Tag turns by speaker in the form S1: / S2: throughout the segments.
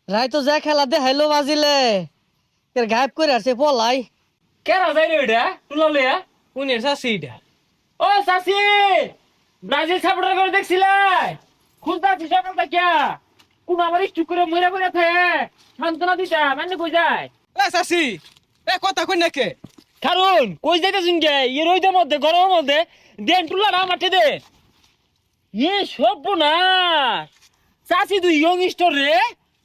S1: রাই তো যা খেলা দেখাইলো বাজিলে এর গায়েব করে আসছে পলাই।
S2: কেরা যাই রে এটা তুলালে
S1: উনি চাষি এটা।
S2: ও চাচি ব্রাজিল সাপোর্টার করে দেখছিলাই খুঁজতে আছি সকাল থেকে কোন আমার স্টুক করে মরে করে থাকে সান্ত্বনা দিতা মানে কই যায়
S3: এ চাচি এ কথা কই নাকে
S2: কারণ কই যাইতে শুনকে এই রইদের মধ্যে গরমের মধ্যে দেন তুলারা মাঠে দে সব না চাচি তুই ইয়ং স্টোর রে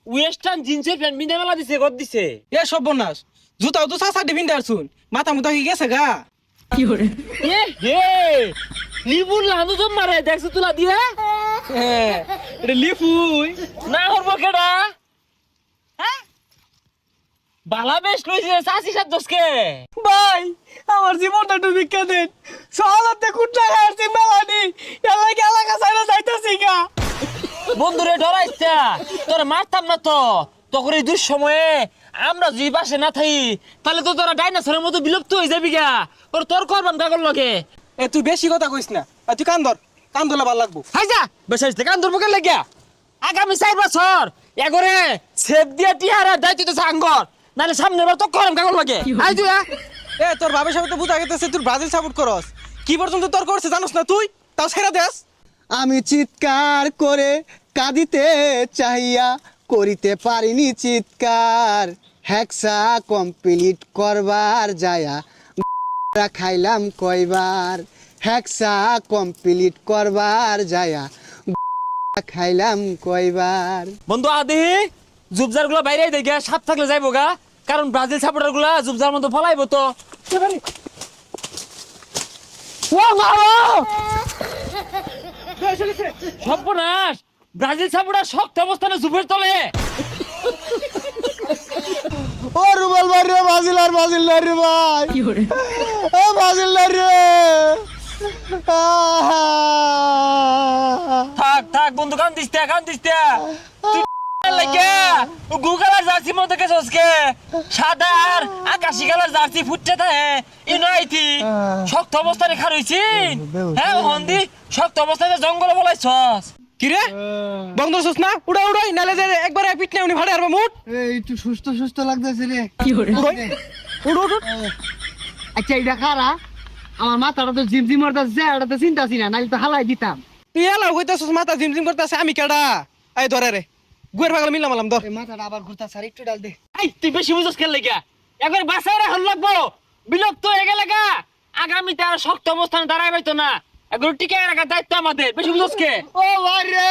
S2: ওয়েস্টার্ন জিন্সের প্যান্ট মিনে মেলা দিছে গদ দিছে
S3: এ সর্বনাশ জুতাও তো চাচা ডিভিন শুন মাথা মুথা কি গেছে গা
S2: এ হে লিবুর লান্দু জম মারে দেখছ তুলা দিয়ে
S3: হ্যাঁ এটা লিফুই
S2: না করবো কেডা হ্যাঁ বালা বেশ লইছে চাচি সাত দশকে
S3: ভাই আমার জীবনটা একটু ভিক্ষা দেন সহালতে কুটটা হারছি মেলানি এলাকা এলাকা সাইরা যাইতাছি গা
S2: বন্ধুরে ডরাইছা তোর মারতাম না তো তখন এই দুঃসময়ে আমরা যদি পাশে না থাকি তাহলে তো তোরা ডাইনোসরের মতো বিলুপ্ত হয়ে যাবি গা ওর তোর করবান কাগল লগে
S3: এ তুই বেশি কথা কইস না আর তুই কান ধরলে ভাল লাগবো
S2: হাই যা বেসাইছ কান ধরবো কেন লাগিয়া আগামী 4 বছর এগরে সেভ দিয়া টিহারা দায়িত্ব তো সাঙ্গর নালে সামনে বার তো করম কাগল লগে হাই তুই
S3: এ তোর বাবার সাথে তো বুঝা গেছে তুই ব্রাজিল সাপোর্ট করস কি পর্যন্ত তোর করছে জানোস না তুই তাও ছেড়ে দেস
S4: আমি চিৎকার করে কাঁদিতে চাহিয়া করিতে পারিনি চিৎকার হ্যাকসা কমপ্লিট করবার যায়া খাইলাম কয়বার হ্যাকসা কমপ্লিট করবার যায়া খাইলাম কয়বার।
S2: বন্ধু আদি জুবজার গুলা বাইরে দেখে সাপ থাকলে যাইবো গা কারণ ব্রাজিল সাপোর্টার গুলা জুবজার মতো ফলাইবো তো সর্বনাশ ব্রাজিল সাপোর্টার শক্ত অবস্থানে জুবের তলে
S4: ও রুবেল ভাই রে বাজিল রে ভাই ও বাজিল রে
S2: থাক বন্ধু কান দিস্তে তুই লাগে গুগল আর জার্সি মধ্যে কে সসকে সাদা আর আকাশি কালার জার্সি ফুটছে থাকে ইউনাইটি শক্ত অবস্থানে খারইছি হ্যাঁ হন্দি শক্ত অবস্থানে জঙ্গলে বলাইছস
S3: কি রে বন্ধ করছিস না উড়াই নালে যে একবার পিট নে উনি ভাড়ে আরবা মুট
S4: এই একটু সুস্থ সুস্থ লাগতেছে রে
S3: উড়ো
S1: আচ্ছা এটা কারা আমার মাথাটা তো জিম করতেছে এটা তো চিন্তাছি না নাহলে তো হালাই দিতাম।
S3: তুই এলা হইতাছিস মাথা জিমজিম করতেছে আমি কেডা এই ধরে রে গুয়ের পাগল মিলাম আলাম ধর
S4: এই মাথাটা আবার ঘুরতাছে আর একটু ডাল দে।
S2: এই তুই বেশি বুঝছস কেন লাগা একবার বাসায় রাখল লাগবো বিলুপ্ত হয়ে গেলে গা আগামীতে আর শক্ত অবস্থানে দাঁড়াইবাই তো না একবার টিকে রাখার দায়িত্ব আমাদের বেশি বুঝছস কে
S4: ও ভাই রে